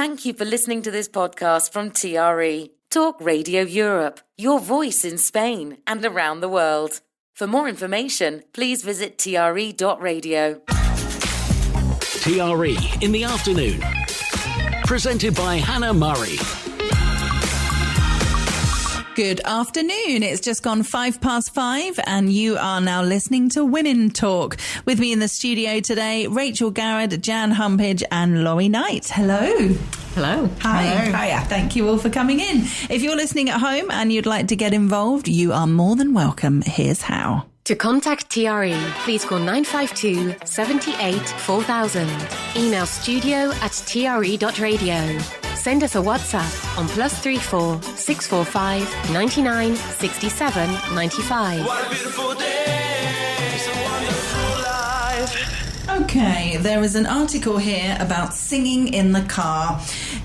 Thank you for listening to this podcast from TRE, Talk Radio Europe, your voice in Spain and around the world. For more information, please visit TRE.radio. TRE in the afternoon. Presented by Hannah Murray. Good afternoon. It's just gone 5:05 and you are now listening to Women Talk. With me in the studio today, Rachel Garrett, Jan Humpage and Laurie Knight. Hello. Hello. Hi. Hello. Hiya. Thank you all for coming in. If you're listening at home and you'd like to get involved, you are more than welcome. Here's how. To contact TRE, please call 952 78 4000. Email studio@tre.radio. Send us a WhatsApp on +34 645 99 67 95. What a beautiful day, it's a wonderful life. Okay, there is an article here about singing in the car.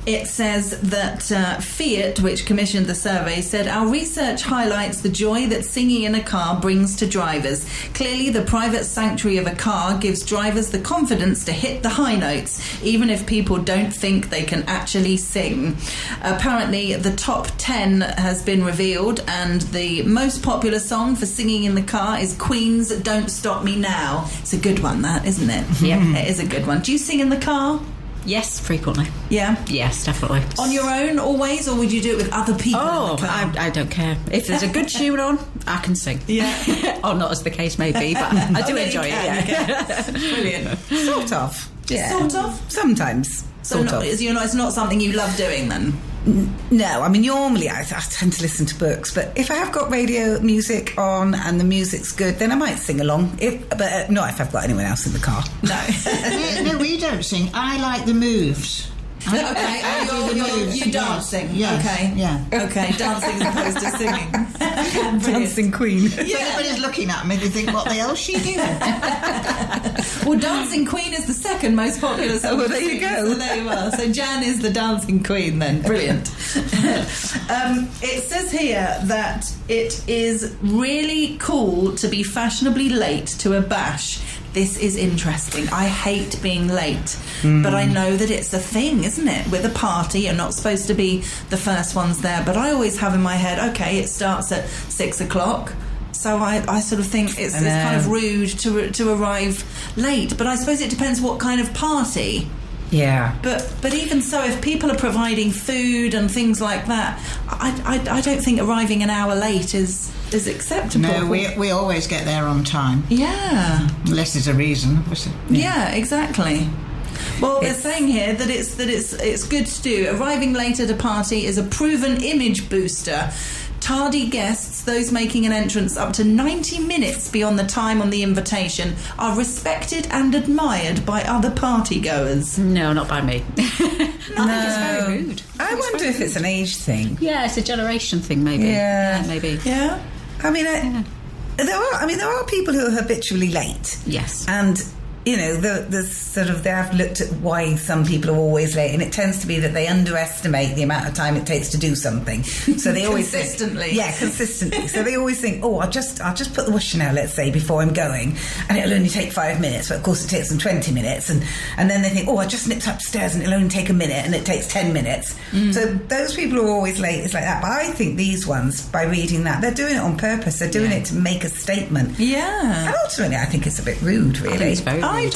It says that Fiat, which commissioned the survey, said our research highlights the joy that singing in a car brings to drivers. Clearly, the private sanctuary of a car gives drivers the confidence to hit the high notes, even if people don't think they can actually sing. Apparently, the top 10 has been revealed, and the most popular song for singing in the car is Queen's Don't Stop Me Now. It's a good one, that, isn't it? Yeah. It is a good one. Do you sing in the car? Yes, frequently. Yeah? Yes, definitely. On your own always, or would you do it with other people? Oh, in the car? I don't care. If there's a good tune on, I can sing. Yeah. Or not, as the case may be, but I do enjoy it. Yeah. Brilliant. Sort of. Yeah. Sort of? Sometimes. So it's not something you love doing then? No, I mean, normally I tend to listen to books, but if I have got radio music on and the music's good, then I might sing along. But not if I've got anyone else in the car. No. No, we don't sing. I like the moves. Okay, you dancing. Yes. Okay. Yeah. Okay, dancing as opposed to singing. Dancing Queen. If anybody's looking at me, they think, what the hell's she doing? Well, Dancing Queen is the second most popular song. Oh, well, there you go. So there you are. So Jan is the Dancing Queen then. Brilliant. It says here that it is really cool to be fashionably late to a bash. This is interesting. I hate being late, but I know that it's a thing, isn't it? With a party, you're not supposed to be the first ones there, but I always have in my head, okay, it starts at 6 o'clock. So I sort of think it's kind of rude to arrive late. But I suppose it depends what kind of party. Yeah. But even so, if people are providing food and things like that, I don't think arriving an hour late is acceptable. No, we always get there on time. Yeah. Unless there's a reason, obviously. Yeah, exactly. Well, they're saying here that it's good to do. Arriving late at a party is a proven image booster. Tardy guests, those making an entrance up to 90 minutes beyond the time on the invitation, are respected and admired by other partygoers. No, not by me. I think it's very rude. I wonder if it's an age thing. Yeah, it's a generation thing, maybe. Yeah. Maybe. Yeah? I mean, there are people who are habitually late. Yes. And you know, they have looked at why some people are always late, and it tends to be that they underestimate the amount of time it takes to do something. So they always consistently. Consistently. So they always think, I'll just put the washing out, let's say, before I'm going, and it'll only take 5 minutes, but of course it takes them 20 minutes, and then they think, I just nipped upstairs and it'll only take a minute, and it takes 10 minutes. So those people who are always late, it's like that. But I think these ones, by reading that, they're doing it on purpose. They're doing it to make a statement. Yeah. And ultimately, I think it's a bit rude, really. I think it's very rude. I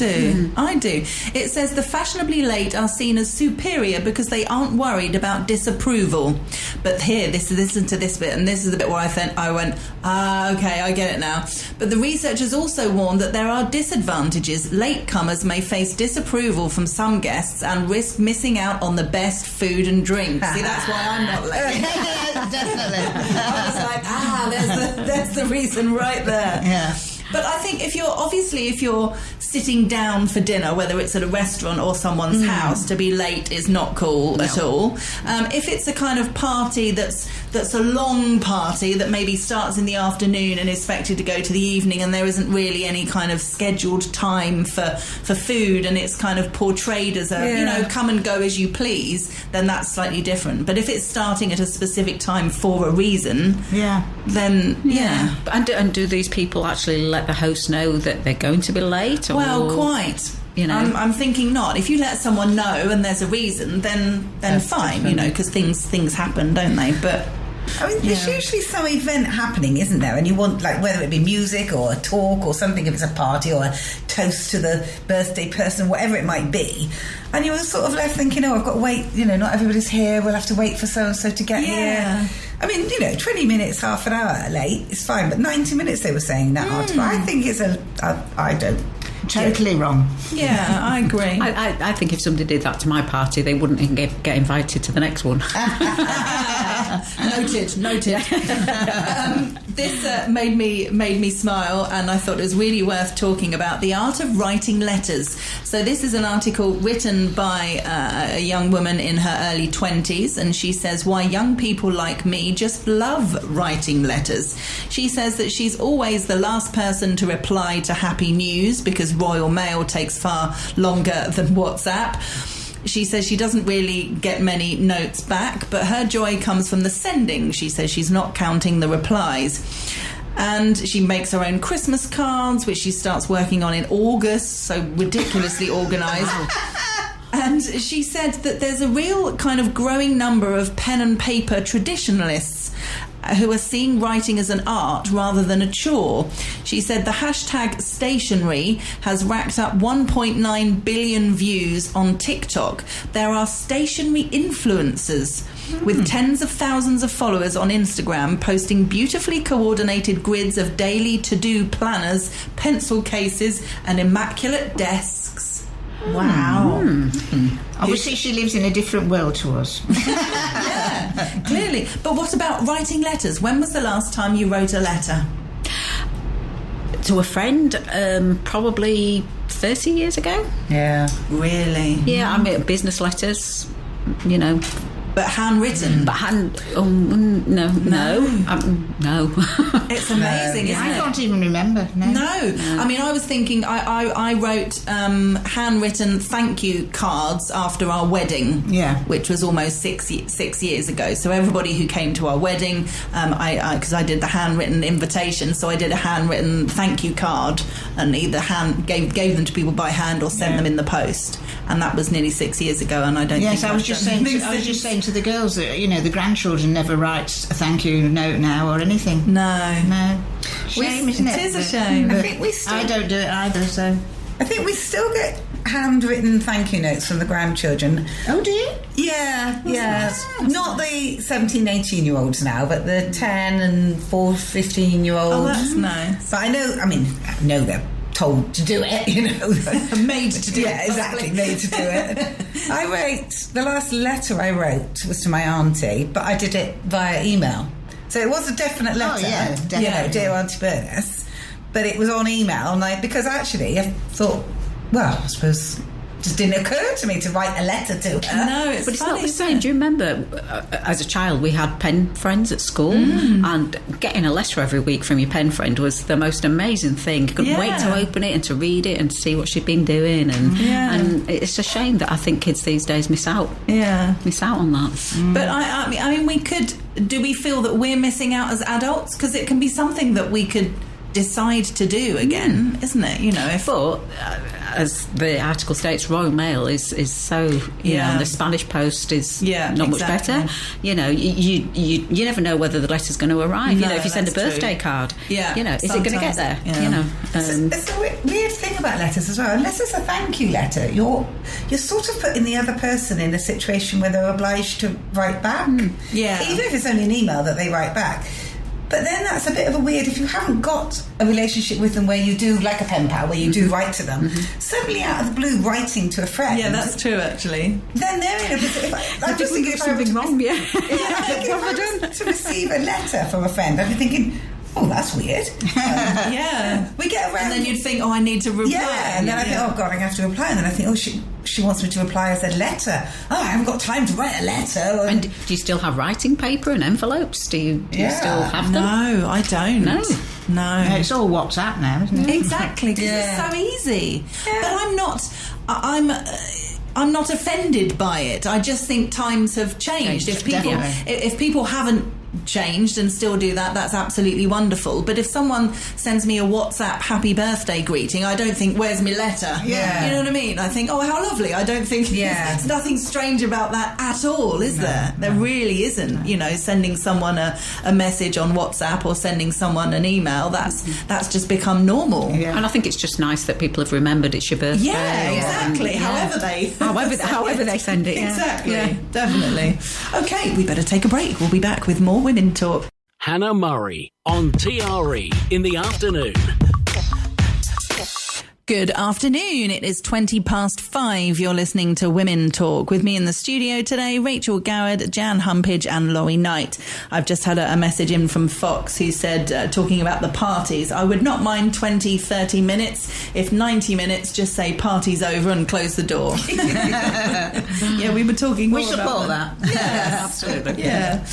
do. It says the fashionably late are seen as superior because they aren't worried about disapproval. But here, listen to this bit, and this is the bit where I went, okay, I get it now. But the researchers also warned that there are disadvantages. Latecomers may face disapproval from some guests and risk missing out on the best food and drink. See, that's why I'm not late. Definitely. I was like, there's the reason right there. Yeah. But I think if you're sitting down for dinner, whether it's at a restaurant or someone's house, to be late is not cool at all. If it's a kind of party that's a long party that maybe starts in the afternoon and is expected to go to the evening, and there isn't really any kind of scheduled time for food, and it's kind of portrayed as a come and go as you please, then that's slightly different. But if it's starting at a specific time for a reason, then And do these people actually let the host know that they're going to be late? Or? Well, quite. you know. I'm thinking not. If you let someone know and there's a reason, then fine, you know, because things happen, don't they? But I mean, there's usually some event happening, isn't there? And you want, like, whether it be music or a talk or something, if it's a party or a toast to the birthday person, whatever it might be. And you were sort of left thinking, oh, I've got to wait, you know, not everybody's here, we'll have to wait for so-and-so to get here. I mean, you know, 20 minutes, half an hour late, it's fine, but 90 minutes they were saying in that article. I think it's I don't... Totally wrong. yeah, I agree. I think if somebody did that to my party, they wouldn't even get invited to the next one. Noted. This made me smile, and I thought it was really worth talking about the art of writing letters. So this is an article written by a young woman in her early 20s, and she says why young people like me just love writing letters. She says that she's always the last person to reply to happy news because Royal Mail takes far longer than WhatsApp. She says she doesn't really get many notes back, but her joy comes from the sending. She says she's not counting the replies. And she makes her own Christmas cards, which she starts working on in August, so ridiculously organised. And she said that there's a real kind of growing number of pen and paper traditionalists who are seeing writing as an art rather than a chore. She said the hashtag stationery has racked up 1.9 billion views on TikTok. There are stationery influencers with tens of thousands of followers on Instagram posting beautifully coordinated grids of daily to-do planners, pencil cases and immaculate desks. Wow. Obviously, she lives in a different world to us. Yeah, clearly. But what about writing letters? When was the last time you wrote a letter? To a friend, probably 30 years ago. Yeah. Really? Yeah, I mean, business letters, you know. But handwritten? But no. It's amazing, isn't I it? can't even remember. No. I mean, I was thinking I wrote handwritten thank you cards after our wedding, which was almost 6 years ago. So everybody who came to our wedding, because I did the handwritten invitation, so I did a handwritten thank you card and either gave them to people by hand or sent them in the post. And that was nearly 6 years ago, and I don't think I was just saying to the girls that, you know, the grandchildren never write a thank you note now or anything. No. Shame, isn't it? It is a shame. I don't do it either, so... I think we still get handwritten thank you notes from the grandchildren. Oh, do you? Yeah. Not the 17, 18-year-olds now, but the 10 and 15-year-olds. Oh, that's nice. But I know they're told to do it, you know. Made to do it. Yeah, exactly, made to do it. The last letter I wrote was to my auntie, but I did it via email. So it was a definite letter. Oh, yeah, definitely. You know, dear Auntie Bernice. But it was on email, and because actually I thought, well, I suppose it just didn't occur to me to write a letter to her. No, it's But it's funny, not the isn't same. it? Do you remember, as a child, we had pen friends at school, and getting a letter every week from your pen friend was the most amazing thing. You couldn't wait to open it and to read it and to see what she'd been doing, and it's a shame that I think kids these days miss out on that. But I mean, do we feel that we're missing out as adults? Because it can be something that we could decide to do again, isn't it? You know, But as the article states, Royal Mail is so, you know, and the Spanish Post is not much better. You know, you never know whether the letter's going to arrive. No, you know, if you send a that's birthday true. card, you know, is it going to get there? Yeah. You know, It's a weird thing about letters as well. Unless it's a thank you letter, you're sort of putting the other person in a situation where they're obliged to write back. Yeah. Even if it's only an email that they write back. But then that's a bit of a weird, if you haven't got a relationship with them where you do, like a pen pal, where you do write to them, suddenly out of the blue writing to a friend. Yeah, that's true, actually. Then they're in a position. I'm just thinking if I were to receive a letter from a friend, I'd be thinking, oh, that's weird. We get around. And then you'd think, oh, I need to reply. Yeah, and then I think, oh God, I have to reply. And then I think, oh, she wants me to reply as a letter. Oh, I haven't got time to write a letter. and do you still have writing paper and envelopes? Do you still have them? No, I don't. No. It's all WhatsApp now, isn't it? Exactly, because it's so easy. But I'm not offended by it. I just think times have changed. If people haven't changed and still do that, that's absolutely wonderful. But if someone sends me a WhatsApp happy birthday greeting, I don't think, where's my letter? Yeah. You know what I mean? I think, oh, how lovely. I don't think there's nothing strange about that at all, is there? There really isn't. You know, sending someone a message on WhatsApp or sending someone an email, that's just become normal. Yeah. And I think it's just nice that people have remembered it's your birthday. Yeah, exactly. However they send it. Exactly. Definitely. Okay, we better take a break. We'll be back with more Women Talk. Hannah Murray on TRE in the afternoon. Good afternoon. It is 5:20. You're listening to Women Talk. With me in the studio today, Rachel Goward, Jan Humpage and Laurie Knight. I've just had a message in from Fox who said, talking about the parties, I would not mind 20, 30 minutes. If 90 minutes, just say party's over and close the door. Yeah, we were talking more We support about that. Yes, absolutely. Yeah.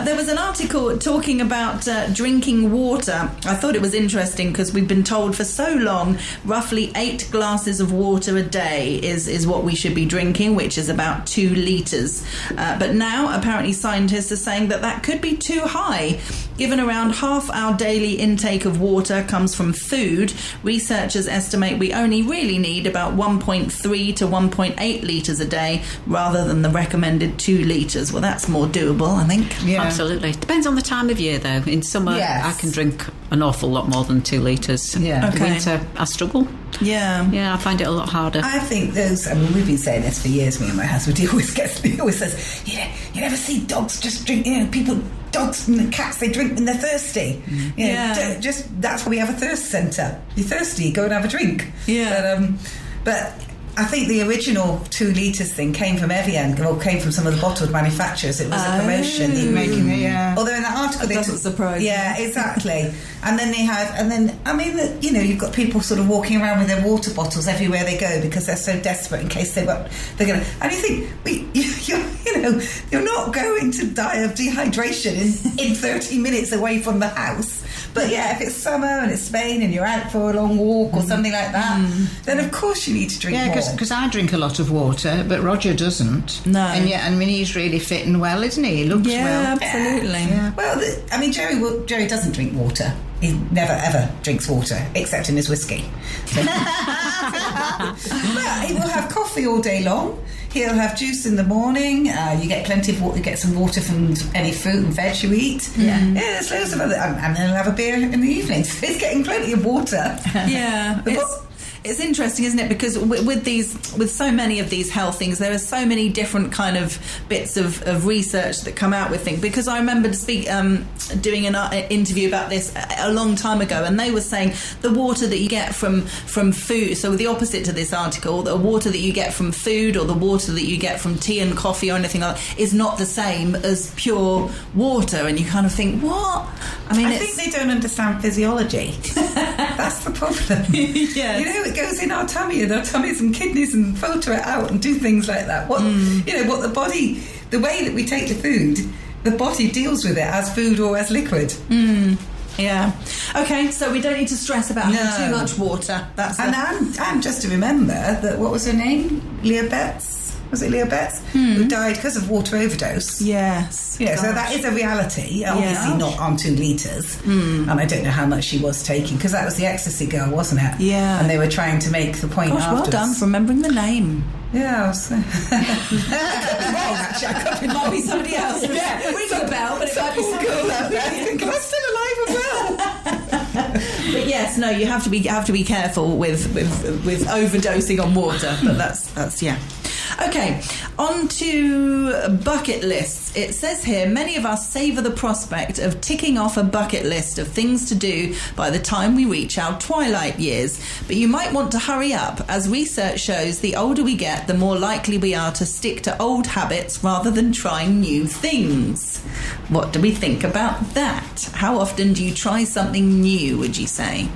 There was an article talking about drinking water. I thought it was interesting because we've been told for so long, roughly 8 glasses of water a day is what we should be drinking, which is about 2 litres. But now, apparently, scientists are saying that could be too high. Given around half our daily intake of water comes from food, researchers estimate we only really need about 1.3 to 1.8 litres a day rather than the recommended 2 litres. Well, that's more doable, I think. Yeah. Absolutely. Depends on the time of year, though. In summer, I can drink an awful lot more than 2 litres. Yeah. Okay. Winter, I struggle. Yeah. Yeah, I find it a lot harder. I think we've been saying this for years, me and my husband. He always says, you never see dogs just drink, dogs and cats, they drink when they're thirsty. That's why we have a thirst centre. You're thirsty, go and have a drink. Yeah. But I think the original 2 litres thing came from Evian, or came from some of the bottled manufacturers. It was a promotion. Although in that article, That doesn't surprise me. Yeah, exactly. And then you've got people sort of walking around with their water bottles everywhere they go because they're so desperate in case they're going to. And you think, you're not going to die of dehydration in 30 minutes away from the house. But yeah, if it's summer and it's Spain and you're out for a long walk or something like that, then of course you need to drink more. Because I drink a lot of water, but Roger doesn't. No. And yet, he's really fit and well, isn't he? He looks well. Yeah, absolutely. Yeah. Well, Jerry doesn't drink water. He never ever drinks water except in his whiskey. But he will have coffee all day long. He'll have juice in the morning. You get plenty of water. You get some water from any fruit and veg you eat. Yeah, there's loads of other. And then he'll have a beer in the evening. So he's getting plenty of water. Yeah. It's interesting, isn't it? Because with so many of these health things, there are so many different kind of bits of research that come out with things. Because I remember doing an interview about this a long time ago, and they were saying the water that you get from food. So the opposite to this article, the water that you get from food or the water that you get from tea and coffee or anything like that is not the same as pure water. And you kind of think, what? I think they don't understand physiology. That's the problem. Yes. It goes in our tummy and our tummies and kidneys and filter it out and do things like that. What the body, the way that we take the food, the body deals with it as food or as liquid. Yeah. Okay, so we don't need to stress about having too much water. And just to remember that, what was her name? Leah Betts? Was it Leah Betts? Who died because of water overdose. Yes. Yeah, so that is a reality. Obviously not on 2 litres. And I don't know how much she was taking, because that was the Ecstasy Girl, wasn't it? Yeah. And they were trying to make the point afterwards. Well done for remembering the name. Yeah, I was... It might be somebody else. Yeah, ring a bell, but it might be somebody else. I'm still alive as well. But yes, no, you have to be careful with overdosing on water. But that's yeah. Okay, on to bucket lists. It says here, many of us savour the prospect of ticking off a bucket list of things to do by the time we reach our twilight years. But you might want to hurry up, as research shows the older we get, the more likely we are to stick to old habits rather than trying new things. What do we think about that? How often do you try something new, would you say?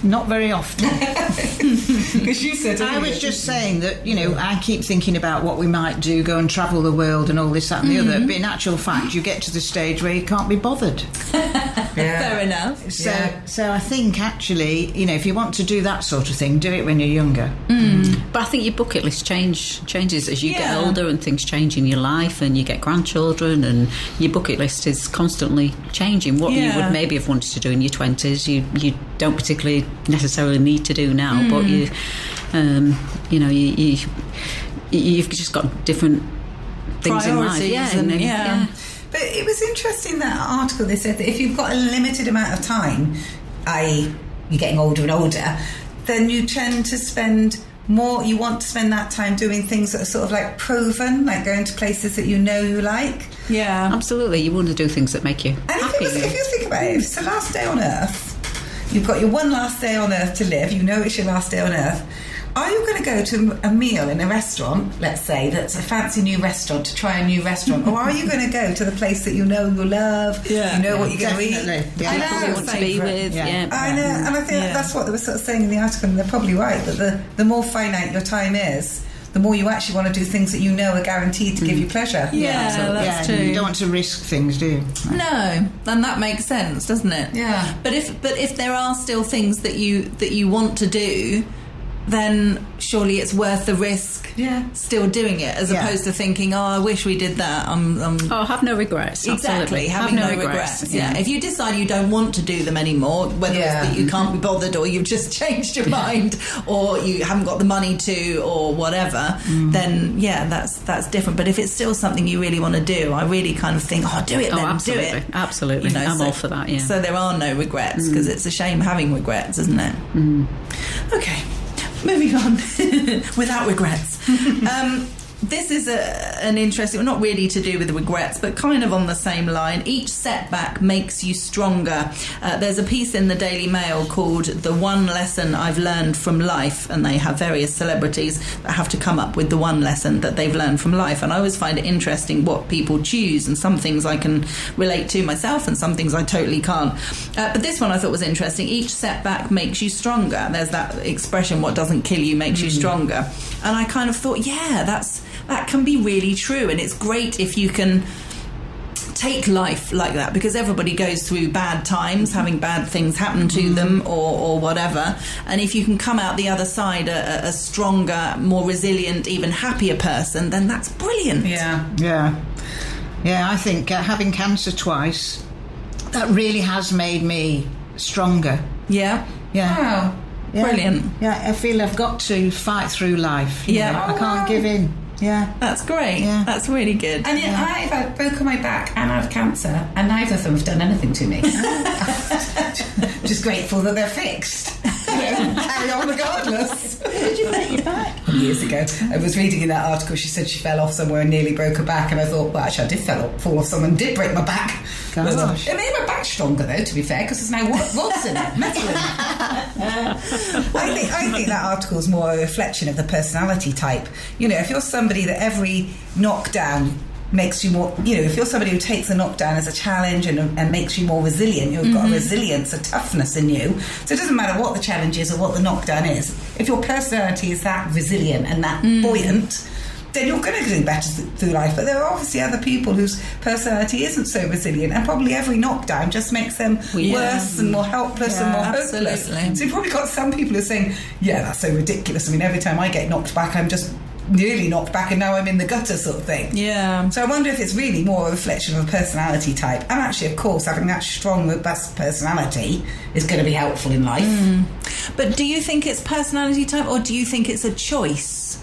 Not very often. Because you said I was just saying that, I keep thinking about what we might do, go and travel the world and all this, that and the other. But in actual fact, you get to the stage where you can't be bothered. Fair enough. So I think actually, if you want to do that sort of thing, do it when you're younger. But I think your bucket list changes as you get Yeah. older, and things change in your life, and you get grandchildren, and your bucket list is constantly changing. What you Yeah. would maybe have wanted to do in your 20s, you don't particularly necessarily need to do now. But you've just got different things in life. Priorities and But it was interesting, that article, they said that if you've got a limited amount of time, i.e. you're getting older and older, then you tend to spend more, you want to spend that time doing things that are sort of like proven, like going to places that you know you like. Yeah. Absolutely, you want to do things that make you And happy. if you think about it, if it's the last day on Earth, you've got your one last day on Earth to live, you know it's your last day on Earth, are you going to go to a meal in a restaurant, let's say, that's a fancy new restaurant, to try a new restaurant, or are you going to go to the place that you know you love, you know what you're going to eat? Definitely. Yeah. I People you know, want to be with. Yeah. I know, and I think that's what they were sort of saying in the article, and they're probably right, that the more finite your time is, the more you actually want to do things that you know are guaranteed to give you pleasure. Yeah, that's true. You don't want to risk things, do you? No, and that makes sense, doesn't it? Yeah. But if there are still things that you want to do, then surely it's worth the risk. Yeah. Still doing it, as opposed to thinking, "Oh, I wish we did that." Oh, have no regrets. Exactly, Absolutely. having have no regrets. Yeah. If you decide you don't want to do them anymore, whether it's that you can't be bothered, or you've just changed your mind, or you haven't got the money to, or whatever, then that's different. But if it's still something you really want to do, I really kind of think, "Oh, do it then, absolutely. do it." Absolutely. I'm all for that, yeah. So there are no regrets, because it's a shame having regrets, isn't it? Okay. Moving on, without regrets. This is an interesting, well, not really to do with the regrets, but kind of on the same line. Each setback makes you stronger. There's a piece in the Daily Mail called "The One Lesson I've Learned from Life," and they have various celebrities that have to come up with the one lesson that they've learned from life. And I always find it interesting what people choose, and some things I can relate to myself, and some things I totally can't. But this one I thought was interesting. Each setback makes you stronger. There's that expression, "What doesn't kill you makes you stronger." And I kind of thought, that can be really true, and it's great if you can take life like that, because everybody goes through bad times, having bad things happen to them or whatever, and if you can come out the other side a stronger, more resilient, even happier person, then that's brilliant. Yeah, I think having cancer twice, that really has made me stronger. Yeah. Wow. Yeah. Brilliant. Yeah, I feel I've got to fight through life. Yeah. I can't give in. Yeah. That's great. Yeah. That's really good. And yet I've had broken my back and I have cancer, and neither of them have done anything to me. Just grateful that they're fixed. Carry on regardless. Did you break your back? Years ago, I was reading in that article, she said she fell off somewhere and nearly broke her back, and I thought, well, actually I did fall off somewhere and did break my back. Gosh. It made my back stronger though, to be fair, because there's now rods in it, metal in it. I think that article is more a reflection of the personality type. If you're somebody that every knockdown makes you more, if you're somebody who takes a knockdown as a challenge and makes you more resilient, you've got a resilience, a toughness in you. So it doesn't matter what the challenge is or what the knockdown is. If your personality is that resilient and that buoyant, then you're going to do better through life. But there are obviously other people whose personality isn't so resilient, and probably every knockdown just makes them worse and more helpless and more hopeless. Absolutely. So you've probably got some people who are saying, yeah, that's so ridiculous. I mean, every time I get knocked back, I'm just nearly knocked back and now I'm in the gutter sort of thing. Yeah. So I wonder if it's really more a reflection of a personality type. And actually, of course, having that strong, robust personality is going to be helpful in life. But do you think it's personality type, or do you think it's a choice?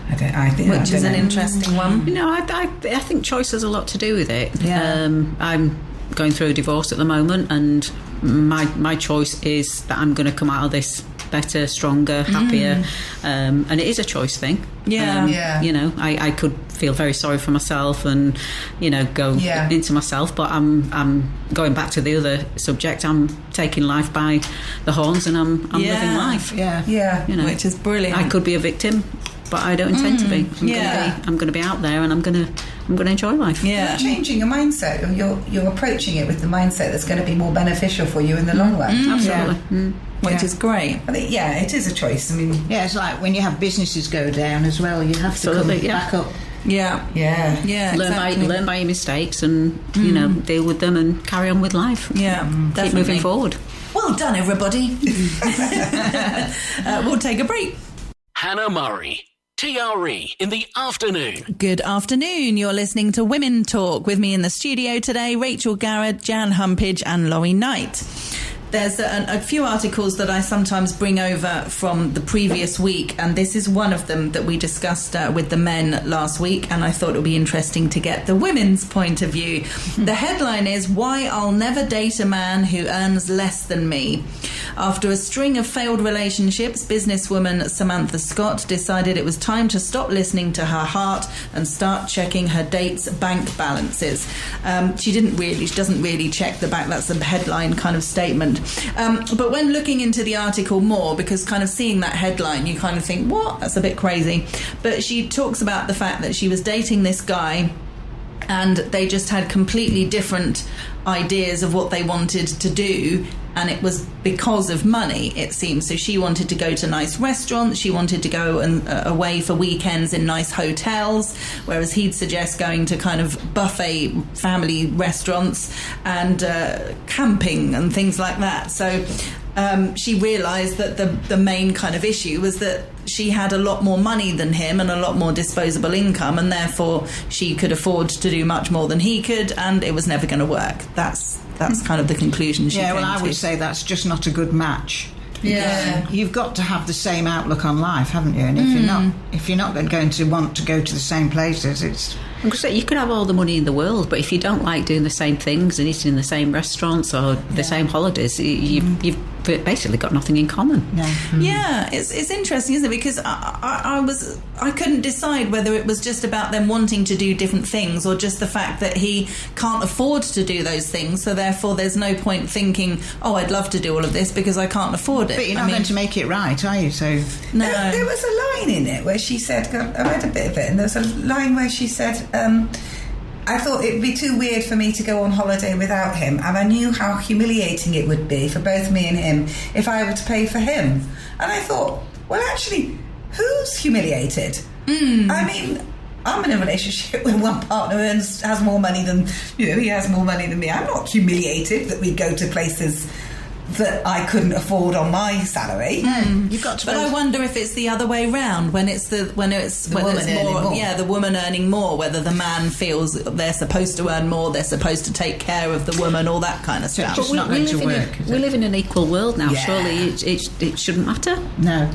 I think Which is an interesting one. I think choice has a lot to do with it. Yeah. I'm going through a divorce at the moment, and my choice is that I'm going to come out of this better, stronger, happier, and it is a choice thing. I could feel very sorry for myself and go into myself, but I'm going back to the other subject. I'm taking life by the horns, and I'm living life. Which is brilliant. I could be a victim, but I don't intend to be. I'm going to be out there, and I'm going to enjoy life. You're changing your mindset. You're approaching it with the mindset that's going to be more beneficial for you in the long run. Absolutely. Which is great. I think, it is a choice. I mean, it's like when you have businesses go down as well, you have to come back up. Yeah. Learn by your mistakes and, deal with them and carry on with life. Yeah, Keep definitely. moving forward. Well done, everybody. We'll take a break. Hannah Murray. TRE in the afternoon. Good afternoon. You're listening to Women Talk. With me in the studio today, Rachel Garrett, Jan Humpage and Laurie Knight. There's a few articles that I sometimes bring over from the previous week, and this is one of them that we discussed with the men last week, and I thought it would be interesting to get the women's point of view. The headline is, "Why I'll Never Date a Man Who Earns Less Than Me." After a string of failed relationships, businesswoman Samantha Scott decided it was time to stop listening to her heart and start checking her dates' bank balances. She doesn't really check the bank. That's the headline kind of statement. But when looking into the article more, because kind of seeing that headline, you kind of think, what? That's a bit crazy. But she talks about the fact that she was dating this guy and they just had completely different ideas of what they wanted to do, and it was because of money, it seems. So she wanted to go to nice restaurants, she wanted to go away for weekends in nice hotels, whereas he'd suggest going to kind of buffet family restaurants and camping and things like that. So she realised that the main kind of issue was that she had a lot more money than him and a lot more disposable income, and therefore she could afford to do much more than he could, and it was never going to work. That's kind of the conclusion she came to. I would say that's just not a good match. Yeah. You've got to have the same outlook on life, haven't you? And if you're not going to want to go to the same places, it's... I'm going to say, you can have all the money in the world, but if you don't like doing the same things and eating in the same restaurants or the same holidays, you've basically got nothing in common. Yeah, it's interesting, isn't it? Because I couldn't decide whether it was just about them wanting to do different things or just the fact that he can't afford to do those things, so therefore there's no point thinking, oh, I'd love to do all of this because I can't afford it. But you're not going to make it right, are you? So no. There was a line in it where she said, I read a bit of it, and there was a line where she said, I thought it'd be too weird for me to go on holiday without him, and I knew how humiliating it would be for both me and him if I were to pay for him. And I thought, well, actually, who's humiliated? I mean, I'm in a relationship where one partner has more money than, he has more money than me. I'm not humiliated that we go to places that I couldn't afford on my salary. You've got to. But I wonder if it's the other way round, when it's the woman earning more. Yeah, the woman earning more. Whether the man feels they're supposed to earn more, they're supposed to take care of the woman, all that kind of stuff. It's not going to work. We live in an equal world now. Yeah. Surely it shouldn't matter. No.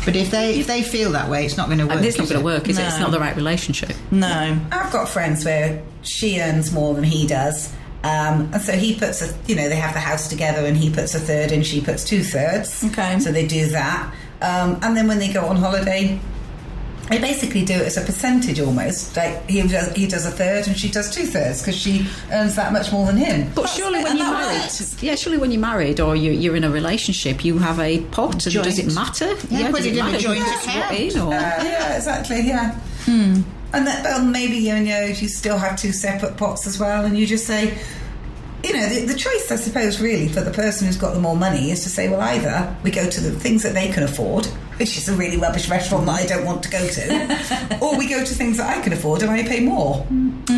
But if they feel that way, it's not going to work. And it's not going to work, is it? No. It's not the right relationship. No. I've got friends where she earns more than he does. And so he puts they have the house together and he puts a third and she puts 2/3. Okay. So they do that. And then when they go on holiday, they basically do it as a percentage almost. Like he does a third and she does 2/3 because she earns that much more than him. But surely when you're married or you're in a relationship, you have a pot. And does it matter? Put does it it in a matter? joint You put account. in, or- Yeah, exactly, yeah. And that, maybe, you still have two separate pots as well, and you just say, the choice, I suppose, really, for the person who's got the more money is to say, well, either we go to the things that they can afford, which is a really rubbish restaurant that I don't want to go to, or we go to things that I can afford and I pay more.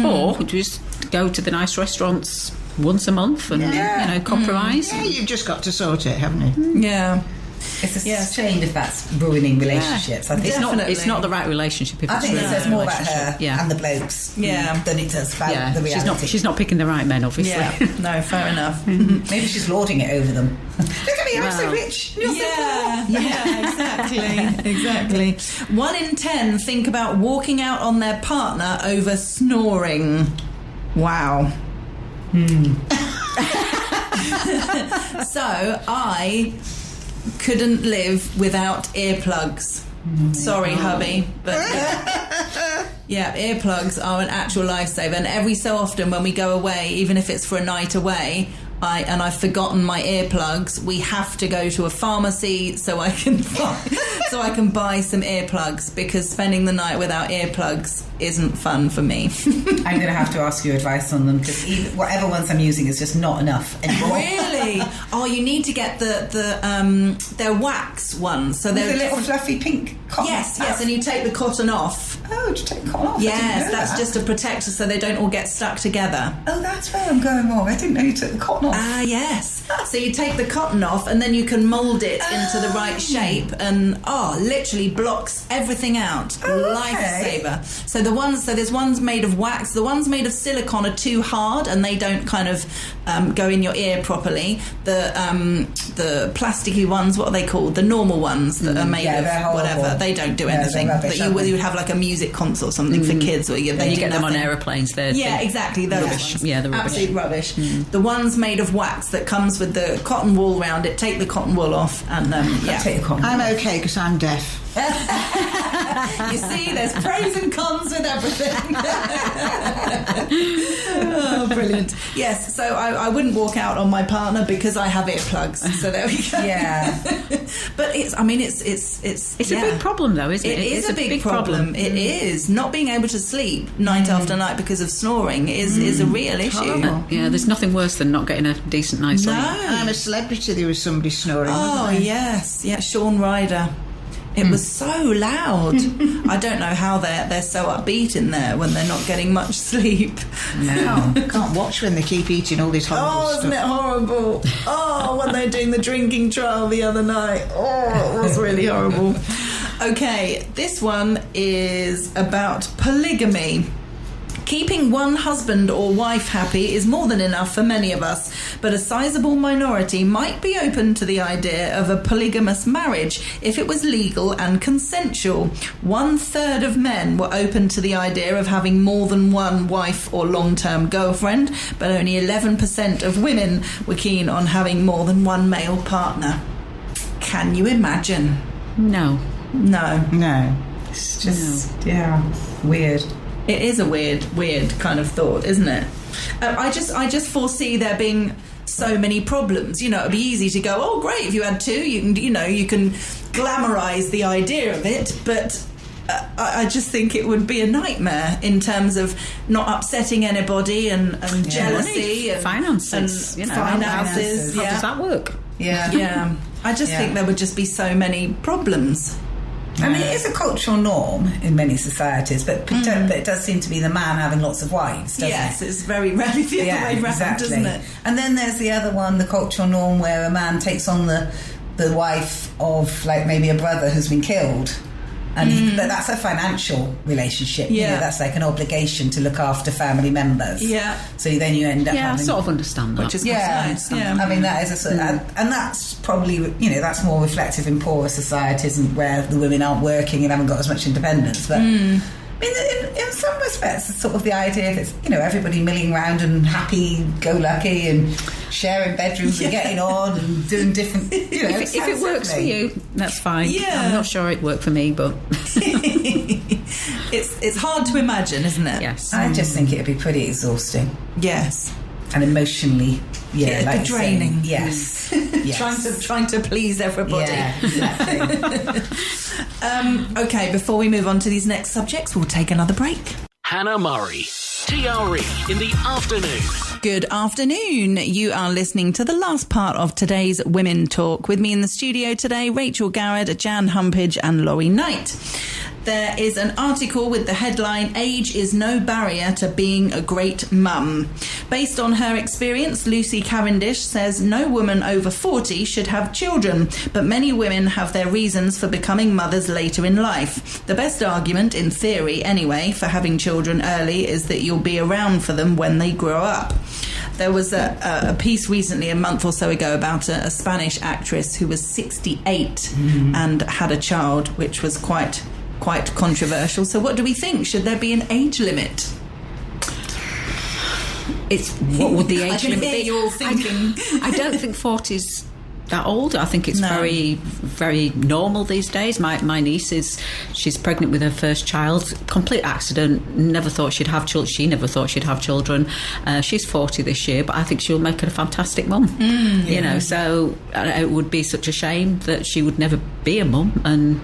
Or just go to the nice restaurants once a month and compromise. Yeah, you've just got to sort it, haven't you? Yeah. It's a shame if that's ruining relationships. I think It's not the right relationship. If I it's think it really says the more about relationship. her and the blokes than it does about the reality. She's not picking the right men, obviously. Yeah. No, fair enough. Maybe she's lording it over them. Look at me, I'm so rich. You're so poor. Yeah, exactly. 1 in 10 think about walking out on their partner over snoring. Wow. So I couldn't live without earplugs. Sorry, hubby, but earplugs are an actual lifesaver. And every so often when we go away, even if it's for a night away, I've forgotten my earplugs, we have to go to a pharmacy so I can buy some earplugs, because spending the night without earplugs isn't fun for me. I'm going to have to ask you advice on them, because whatever ones I'm using is just not enough anymore. Really? Oh, you need to get they're wax ones. So they're the little fluffy pink cotton. Yes, and you take the cotton off. Oh, do you take the cotton off? Yes, that's just a protector so they don't all get stuck together. Oh, that's where I'm going wrong. I didn't know you took the cotton off. Ah, yes. So you take the cotton off and then you can mould it into the right shape, and literally blocks everything out. Lifesaver. So there's ones made of wax. The ones made of silicone are too hard and they don't kind of go in your ear properly. The plasticky ones, what are they called? The normal ones that are made of whatever. They don't do anything. Rubbish, but you would have like a music concert or something for kids, or you get them on aeroplanes. Yeah, exactly. Those rubbish. ones. Yeah, the rubbish. Absolute rubbish. The ones made of wax that comes with the cotton wool round it. Take the cotton wool off and Take the cotton. I'm okay because I'm deaf. You see, there's pros and cons with everything. Oh, brilliant. Yes, so I wouldn't walk out on my partner because I have earplugs. So there we go. Yeah. But it's a big problem, though, isn't it? It is a big problem. It is. Not being able to sleep night after night because of snoring is a real issue. Yeah, there's nothing worse than not getting a decent night's sleep. No. I'm a celebrity. There was somebody snoring. Oh, yes. Yeah, Shaun Ryder. It was so loud. I don't know how they're so upbeat in there when they're not getting much sleep. No, can't watch when they keep eating all this horrible stuff. Isn't it horrible? Oh, when they're doing the drinking trial the other night. Oh, it was really horrible. Okay, this one is about polygamy. Keeping one husband or wife happy is more than enough for many of us, but a sizable minority might be open to the idea of a polygamous marriage if it was legal and consensual. 1/3 of men were open to the idea of having more than one wife or long-term girlfriend, but only 11% of women were keen on having more than one male partner. Can you imagine? No. It's just, weird. It is a weird kind of thought, isn't it? I just foresee there being so many problems. You know, it'd be easy to go, oh, great, if you had two, you can glamorise the idea of it, but I just think it would be a nightmare in terms of not upsetting anybody and jealousy and finances. Finances. How does that work? Yeah. I just think there would just be so many problems. I mean, it is a cultural norm in many societies, but it does seem to be the man having lots of wives, doesn't it? It's very rarely the other way round, doesn't it? And then there's the other one, the cultural norm, where a man takes on the wife of, like, maybe a brother who's been killed. And but that's a financial relationship. Yeah. You know, that's like an obligation to look after family members. Yeah. So then you end up Yeah, I having... sort of understand that. Which is quite nice. Yeah. I mean, that is a sort of, and that's probably, that's more reflective in poorer societies and where the women aren't working and haven't got as much independence. But I mean, in some respects, it's sort of the idea of it's, everybody milling around and happy-go-lucky and sharing bedrooms and getting on and doing different. If it works for you, that's fine. Yeah. I'm not sure it worked for me, but it's hard to imagine, isn't it? yes. I just think it'd be pretty exhausting Yes. and emotionally, like draining. Yes. Yes. Trying to please everybody. Yeah, exactly. Okay, before we move on to these next subjects, we'll take another break. Hannah Murray, TRE in the afternoon. Good afternoon. You are listening to the last part of today's Women Talk. With me in the studio today, Rachel Garrett, Jan Humpage and Laurie Knight. There is an article with the headline, Age is no barrier to being a great mum. Based on her experience, Lucy Cavendish says no woman over 40 should have children, but many women have their reasons for becoming mothers later in life. The best argument, in theory anyway, for having children early is that you'll be around for them when they grow up. There was a piece recently, a month or so ago, about a Spanish actress who was 68 and had a child, which was quite controversial. So what do we think? Should there be an age limit? What would the age I can limit hear be? you all thinking. I don't think 40's that old. I think it's very, very normal these days. My niece she's pregnant with her first child, complete accident, never thought she'd have children. She never thought she'd have children. She's 40 this year, but I think she'll make her a fantastic mum. You know, so it would be such a shame that she would never be a mum. And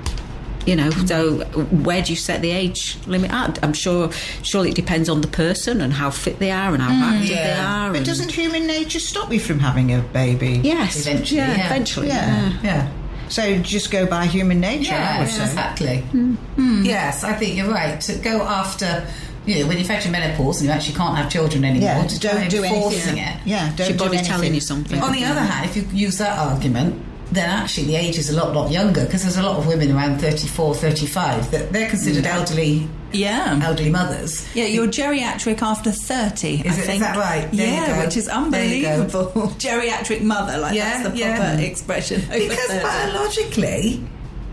you know, so where do you set the age limit at? I'm surely it depends on the person and how fit they are and how active they are. But doesn't human nature stop you from having a baby? Yes, Eventually, eventually. Yeah. So just go by human nature, I would say. Exactly. Yes, I think you're right. To go after, you know, when you've had your menopause and you actually can't have children anymore, to don't do forcing anything. it. Yeah, don't Your do body anything. telling you something. On the other hand, if you use that argument, then actually the age is a lot younger, because there's a lot of women around 34, 35 that they're considered elderly mothers. Yeah, you're geriatric after 30, Is that right? There you go. Which is There you go. unbelievable. Geriatric mother, like that's the proper expression. Over Because 30. biologically,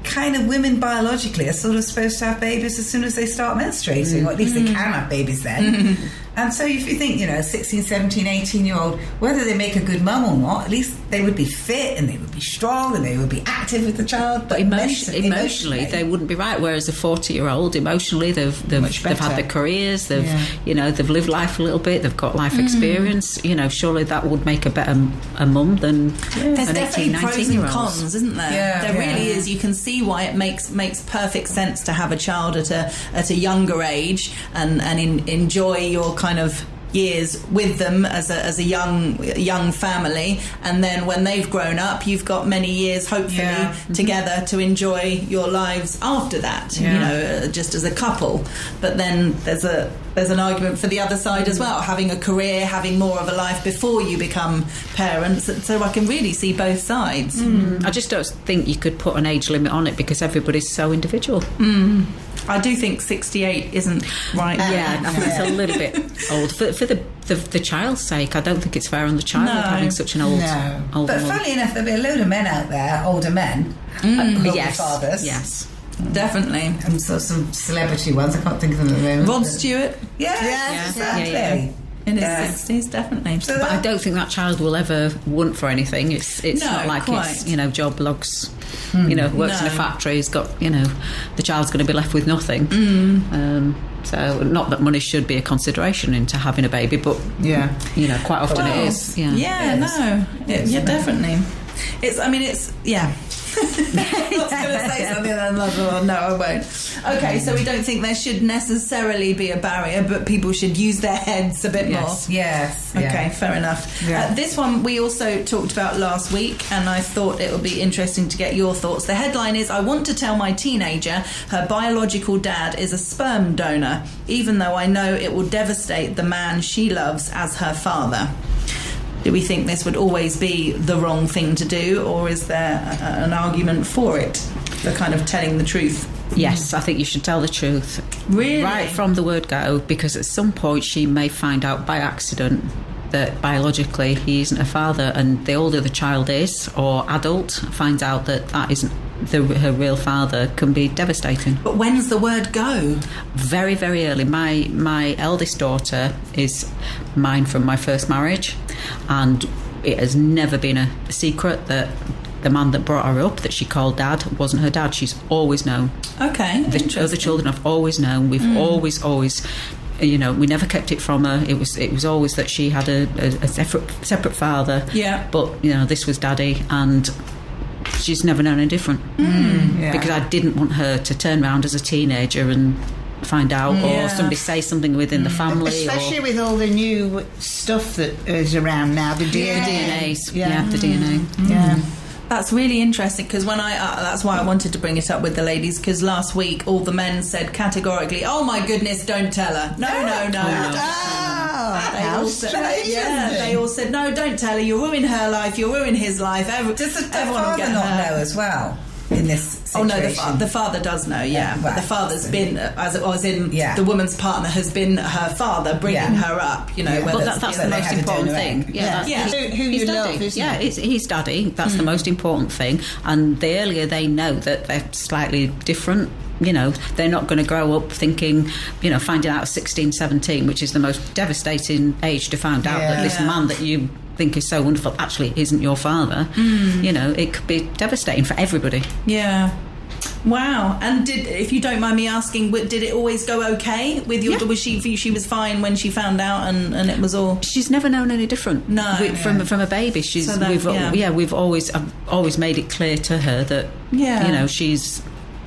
kind of women biologically are sort of supposed to have babies as soon as they start menstruating, or at least they can have babies then. And so if you think, you know, 16, 17, 18-year-old, whether they make a good mum or not, at least they would be fit and they would be strong and they would be active with the child. But emotionally, they wouldn't be right. Whereas a 40-year-old, emotionally, they've had their careers, they've lived life a little bit, they've got life experience. You know, surely that would make a better mum than There's an definitely 18, pros and 19-year-old. cons, isn't there? Yeah, there really is. You can see why it makes perfect sense to have a child at a younger age and enjoy your kind of years with them as a young family, and then when they've grown up, you've got many years hopefully together to enjoy your lives after that. You know, just as a couple. But then there's an argument for the other side as well, having a career, having more of a life before you become parents. So I can really see both sides. I just don't think you could put an age limit on it because everybody's so individual. I do think 68 isn't right. Yeah, I think it's a little bit old for the child's sake. I don't think it's fair on the child having such an old. Old But mum. funnily enough, there'll be a load of men out there, older men, who will be Yes, fathers. yes. Definitely. And so some celebrity ones, I can't think of them at the moment. Rod Stewart Yes, exactly. Yeah. in his Yes. 60s, definitely. So But I don't think that child will ever want for anything. It's No, not like quite. it's, you know, job logs, you know, works in a No. factory, he's got, you know, the child's going to be left with nothing. So not that money should be a consideration into having a baby, but, you know, quite often Well, it is. Yeah. Yeah, definitely. Yeah. I was going to say something and then I thought, no, I won't. Okay, so we don't think there should necessarily be a barrier, but people should use their heads a bit more. Yes. Okay, fair enough. Yeah. This one we also talked about last week, and I thought it would be interesting to get your thoughts. The headline is, I want to tell my teenager her biological dad is a sperm donor, even though I know it will devastate the man she loves as her father. Do we think this would always be the wrong thing to do, or is there an argument for it, for kind of telling the truth? Yes, I think you should tell the truth. Really? Right from the word go, because at some point she may find out by accident that biologically he isn't her father, and the older the child is, or adult, finds out that that isn't her real father, can be devastating. But when's the word go? Very, very early. My eldest daughter is mine from my first marriage, and it has never been a secret that the man that brought her up, that she called dad, wasn't her dad. She's always known. Okay. The other children have always known. We've always, you know, we never kept it from her. It was always that she had a separate father. Yeah. But, you know, this was daddy, and she's never known any different. Because I didn't want her to turn around as a teenager and find out, or somebody say something within the family. Especially with all the new stuff that is around now, the DNA. The DNAs. Yeah. The DNA. Yeah. That's really interesting, because when that's why I wanted to bring it up with the ladies, because last week all the men said categorically, "Oh my goodness, don't tell her." No. Oh, They how all said, strange, isn't it? they all said, "No, don't tell her. You'll ruin her life. You'll ruin his life." Does the everyone will father get not hurt. know as well in this Oh situation? no, the father does know, but right. the father's been, as in Yeah. the woman's partner has been her father bringing her up. You know, Yeah. whether But it's- that's that the they most had a important donor thing. egg. That's- Yeah. Who he's you daddy. love, isn't Yeah, it? he's daddy. That's the most important thing. And the earlier they know that they're slightly different, you know, they're not going to grow up thinking, you know, finding out at 16, 17, which is the most devastating age to find out that this man that you think is so wonderful actually isn't your father. You know, it could be devastating for everybody. Yeah. Wow. And if you don't mind me asking, did it always go okay with your? Was she was fine when she found out, and it was all? She's never known any different. No, from a baby. We've always made it clear to her that you know, she's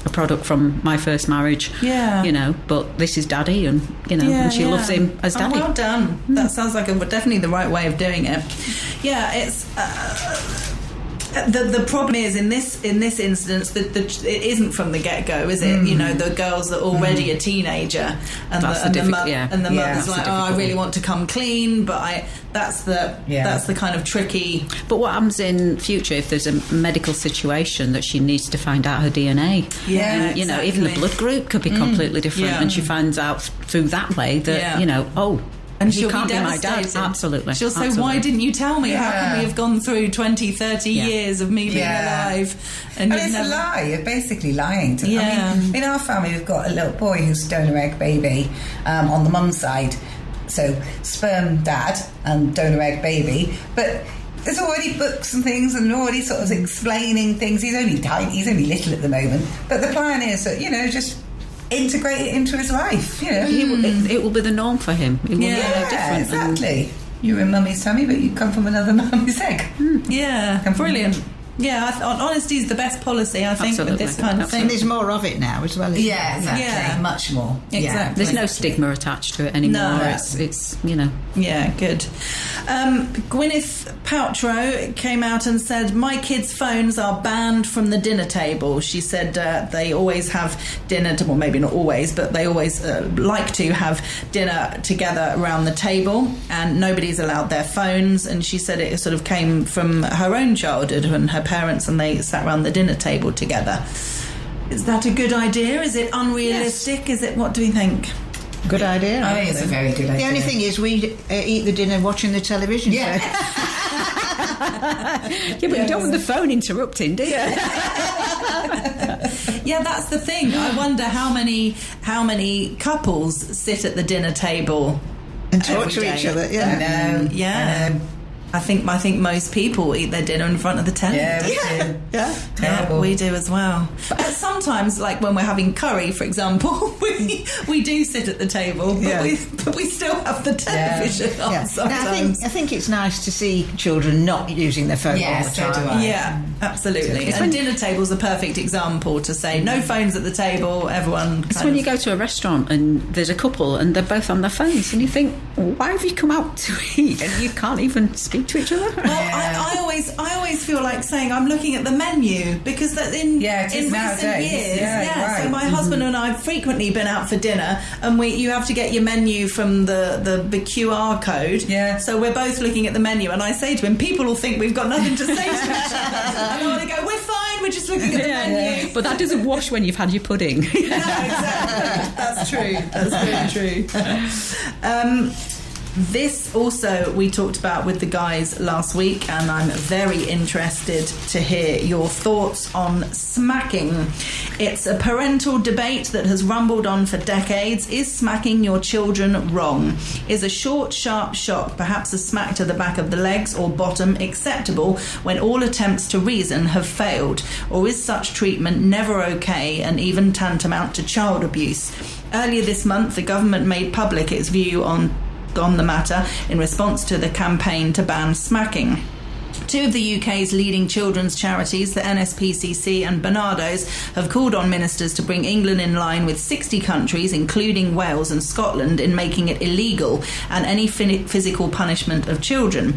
a product from my first marriage. Yeah, you know, but this is Daddy, and you know, and she loves him as Daddy. Oh, well done. That sounds like definitely the right way of doing it. Yeah, it's. The problem is in this instance that it isn't from the get-go, is it? You know, the girl's already a teenager, and the mother's like, oh, I really want to come clean, but that's the kind of tricky. But what happens in future if there's a medical situation that she needs to find out her DNA? Yeah, and, you know, even the blood group could be completely different, and she finds out through that way that you know, and you can't be my dad. Absolutely. She'll say, why didn't you tell me? How can we have gone through 20, 30 years of me being alive? And it's a lie. You're basically lying to them. I mean, in our family, we've got a little boy who's donor egg baby on the mum's side. So sperm dad and donor egg baby. But there's already books and things and already sort of explaining things. He's only tiny. He's only little at the moment. But the plan is that, you know, just integrate it into his life, you know. It will be the norm for him. It will be no different. Exactly. You're in mummy's tummy, but you come from another mummy's egg. Yeah, brilliant. Yeah, honesty is the best policy, I think, with this kind of thing. And there's more of it now as well. Yeah, exactly. Yeah. Much more. Exactly. There's no stigma attached to it anymore. No. It's you know. Yeah, good. Gwyneth Paltrow came out and said, my kids' phones are banned from the dinner table. She said they always have dinner, well, maybe not always, but they always like to have dinner together around the table, and nobody's allowed their phones. And she said it sort of came from her own childhood when her parents and they sat around the dinner table together. Is that a good idea? Is it unrealistic? Yes. Is it? What do we think? Good idea. I think it's a very good idea. The only thing is we eat the dinner watching the television. Yeah. But you don't want the phone interrupting, do you? Yeah, that's the thing. I wonder how many couples sit at the dinner table and talk to each other. Yeah. I know. Yeah. I know. I think most people eat their dinner in front of the telly. Yeah, we do. Yeah, we do as well. But sometimes, like when we're having curry, for example, we do sit at the table, but we still have the television on sometimes. I think it's nice to see children not using their phone all the time. So do I. Yeah, absolutely. And dinner table's a perfect example to say no phones at the table. Everyone. It's when you go to a restaurant and there's a couple and they're both on their phones, and you think, why have you come out to eat and you can't even speak to each other? Well, I always feel like saying I'm looking at the menu, because that in recent years, right. So my husband and I have frequently been out for dinner, and you have to get your menu from the QR code. Yeah. So we're both looking at the menu, and I say to him, people will think we've got nothing to say to each other. And I want to go, we're fine, we're just looking at the menu. But that doesn't wash when you've had your pudding. No, exactly. That's true. That's very true. This also we talked about with the guys last week, and I'm very interested to hear your thoughts on smacking. It's a parental debate that has rumbled on for decades. Is smacking your children wrong? Is a short, sharp shock, perhaps a smack to the back of the legs or bottom, acceptable when all attempts to reason have failed? Or is such treatment never okay and even tantamount to child abuse? Earlier this month, the government made public its view on the matter in response to the campaign to ban smacking. Two of the UK's leading children's charities, the NSPCC and Barnardo's, have called on ministers to bring England in line with 60 countries, including Wales and Scotland, in making it illegal and any physical punishment of children.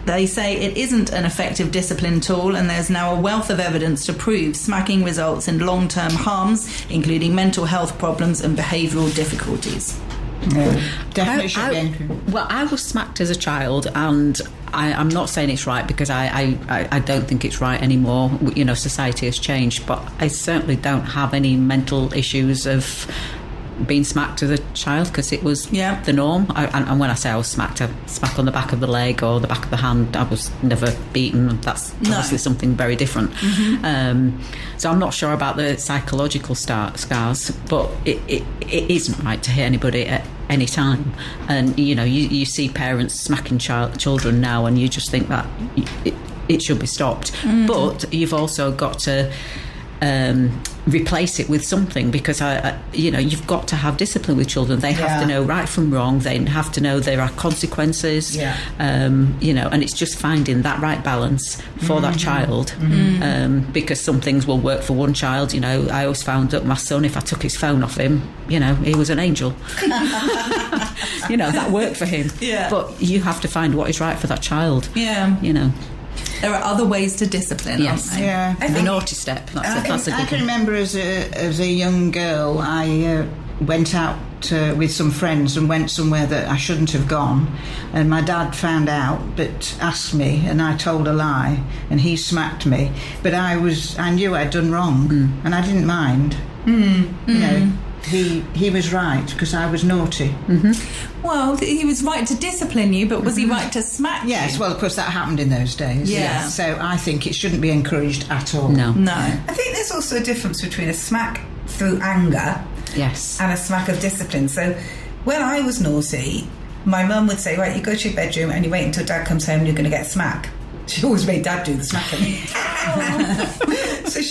They say it isn't an effective discipline tool, and there's now a wealth of evidence to prove smacking results in long-term harms, including mental health problems and behavioural difficulties. Yeah, definitely should be. Well, I was smacked as a child, and I'm not saying it's right, because I don't think it's right anymore. You know, society has changed, but I certainly don't have any mental issues of been smacked as a child because it was the norm. And when I say I was smacked, a smack on the back of the leg or the back of the hand, I was never beaten. That's obviously something very different. So I'm not sure about the psychological scars, but it isn't right to hit anybody at any time. And you see parents smacking children now, and you just think that it should be stopped. But you've also got to replace it with something, because you've got to have discipline with children. They have to know right from wrong. They have to know there are consequences. And it's just finding that right balance for that child, because some things will work for one child. I always found that my son, if I took his phone off him, he was an angel. That worked for him. But you have to find what is right for that child. There are other ways to discipline, aren't there? Yeah. The naughty step. That's a good I can one. remember as a young girl, I went out with some friends and went somewhere that I shouldn't have gone, and my dad found out but asked me, and I told a lie, and he smacked me, but I knew I'd done wrong, and I didn't mind. He was right, because I was naughty. Well, he was right to discipline you, but was he right to smack you? Yes, well, of course, that happened in those days. Yeah. So I think it shouldn't be encouraged at all. No. I think there's also a difference between a smack through anger and a smack of discipline. So when I was naughty, my mum would say, right, you go to your bedroom and you wait until Dad comes home and you're going to get a smack. She always made Dad do the smacking. So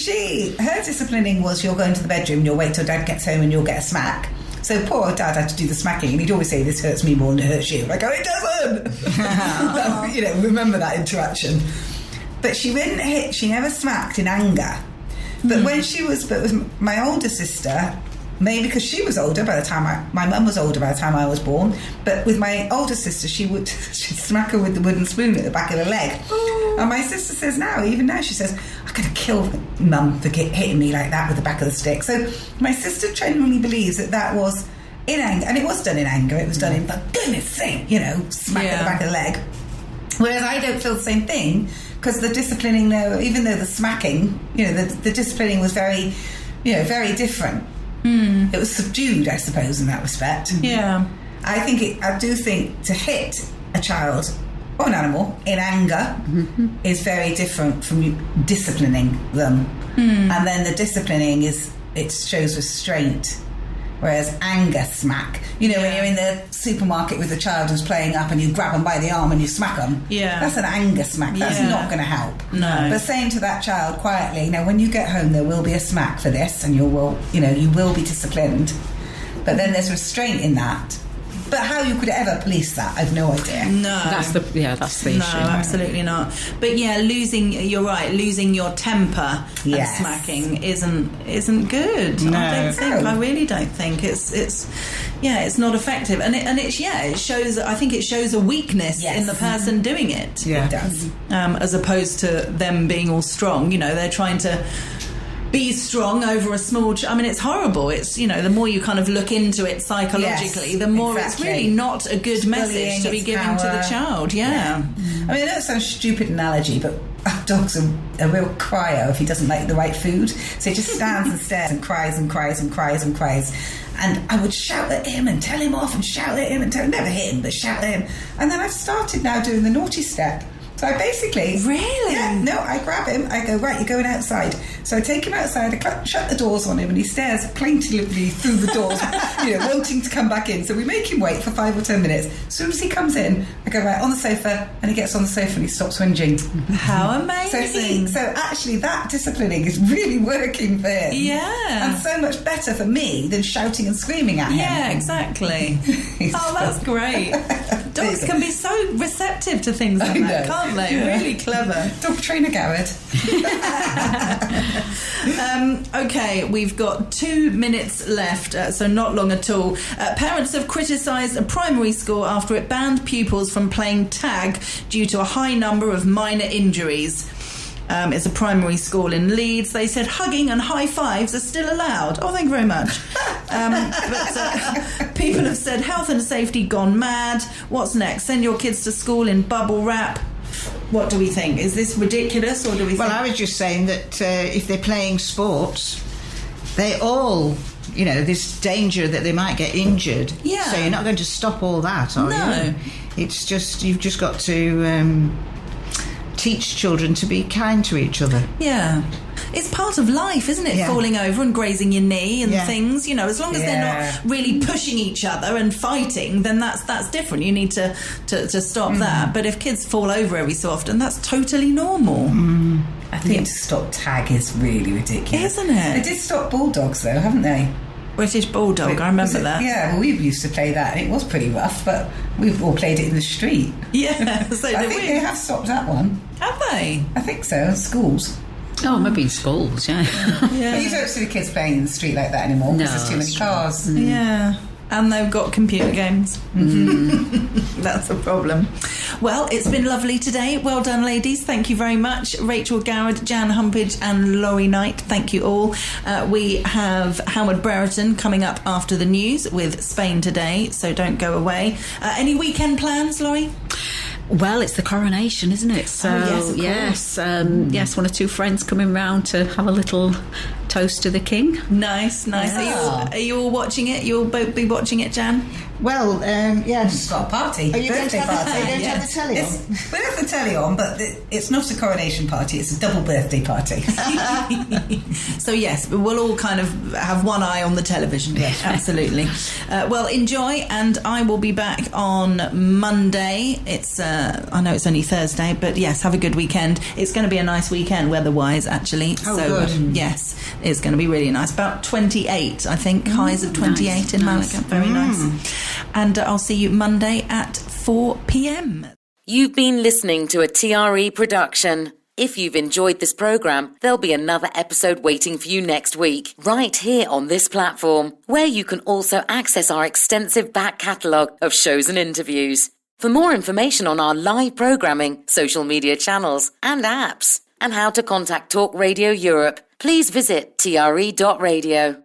her disciplining was, you'll go into the bedroom, you'll wait till Dad gets home and you'll get a smack. So poor old Dad had to do the smacking, and he'd always say, this hurts me more than it hurts you. I go, it doesn't! Remember that interaction. But she didn't hit, she never smacked in anger. But with my older sister, maybe because she was older by the time my mum was older by the time I was born, but with my older sister, she'd smack her with the wooden spoon at the back of the leg. And my sister says even now, she says, I'm going to kill Mum for hitting me like that with the back of the stick. So my sister genuinely believes that was in anger, and it was done in anger. It was done in, for goodness sake, smack at the back of the leg. Whereas I don't feel the same thing, because the disciplining, though, even though the smacking, the disciplining was very, very different. It was subdued, I suppose, in that respect. Yeah. I do think to hit a child or an animal in anger is very different from disciplining them. And then the disciplining it shows restraint, whereas anger smack, when you're in the supermarket with a child who's playing up and you grab them by the arm and you smack them, that's an anger smack. That's not going to help. No. But saying to that child quietly, when you get home there will be a smack for this, and you will be disciplined, but then there's restraint in that. But how you could ever police that, I've no idea. No. That's the issue. No, absolutely not. But you're right, losing your temper and smacking isn't good. No. I really don't think it's not effective. And it shows, I think it shows a weakness in the person doing it. Yeah, it does. As opposed to them being all strong, they're trying to be strong over a small it's horrible. It's the more you kind of look into it psychologically, the more it's really not a good message to be giving to the child. I mean, I know it sounds a stupid analogy, but our dog's a real crier if he doesn't like the right food, so he just stands and stares and cries and cries and cries and cries. And I would shout at him and tell him off and shout at him and never hit him, but shout at him. And then I've started now doing the naughty step. So I basically... Really? Yeah, no, I grab him, I go, right, you're going outside. So I take him outside, I shut the doors on him, and he stares plaintively through the doors, wanting to come back in. So we make him wait for 5 or 10 minutes. As soon as he comes in, I go, right, on the sofa, and he gets on the sofa and he stops whinging. How amazing. So actually that disciplining is really working for him. Yeah. And so much better for me than shouting and screaming at him. Yeah, exactly. Oh, that's great. Dogs can be so receptive to things like that, can't they? Yeah. Really clever. Dog trainer Garrett. Okay, we've got 2 minutes left, so not long at all. Parents have criticised a primary school after it banned pupils from playing tag due to a high number of minor injuries. It's a primary school in Leeds. They said hugging and high fives are still allowed. Oh, thank you very much. But people have said health and safety gone mad. What's next? Send your kids to school in bubble wrap. What do we think? Is this ridiculous, or do we think... Well, I was just saying that if they're playing sports, they all this danger that they might get injured. Yeah. So you're not going to stop all that, are No. you? It's just, you've just got to teach children to be kind to each other. Yeah. It's part of life, isn't it? Yeah. Falling over and grazing your knee and Yeah. things. As long as they're not really pushing each other and fighting, then that's different. You need to stop that. But if kids fall over every so often, that's totally normal. I think to stop tag is really ridiculous. Isn't it? They did stop bulldogs, though, haven't they? British Bulldog, I remember that. Yeah, well, we used to play that. It was pretty rough, but we've all played it in the street. Yeah, so I think they have stopped that one. Have they? I think so, in schools. Oh, maybe in schools, yeah. But you don't see the kids playing in the street like that anymore because there's too many cars. Yeah. And they've got computer games. That's a problem. Well, it's been lovely today. Well done, ladies. Thank you very much. Rachel Garrett, Jan Humpage and Laurie Knight. Thank you all. We have Howard Brereton coming up after the news with Spain Today, so don't go away. Any weekend plans, Laurie? Well, it's the coronation, isn't it? So, yes, of course. yes, one or two friends coming round to have a little toast to the king. Nice. Yeah. Are you all watching it? You'll both be watching it, Jan? Well, yes. It's got a party. Are you going to have Birthday the, are you going to have Yes. the telly on? We have the telly on, but it's not a coronation party. It's a double birthday party. So yes, we'll all kind of have one eye on the television. Yes, absolutely. Well, enjoy, and I will be back on Monday. It's I know it's only Thursday, but yes, have a good weekend. It's going to be a nice weekend weather-wise, actually. Oh, so good. yes, it's going to be really nice. About 28, I think, highs of 28 in nice. Malaga. Very nice. And I'll see you Monday at 4 p.m. You've been listening to a TRE production. If you've enjoyed this programme, there'll be another episode waiting for you next week, right here on this platform, where you can also access our extensive back catalogue of shows and interviews. For more information on our live programming, social media channels and apps, and how to contact Talk Radio Europe, please visit tre.radio.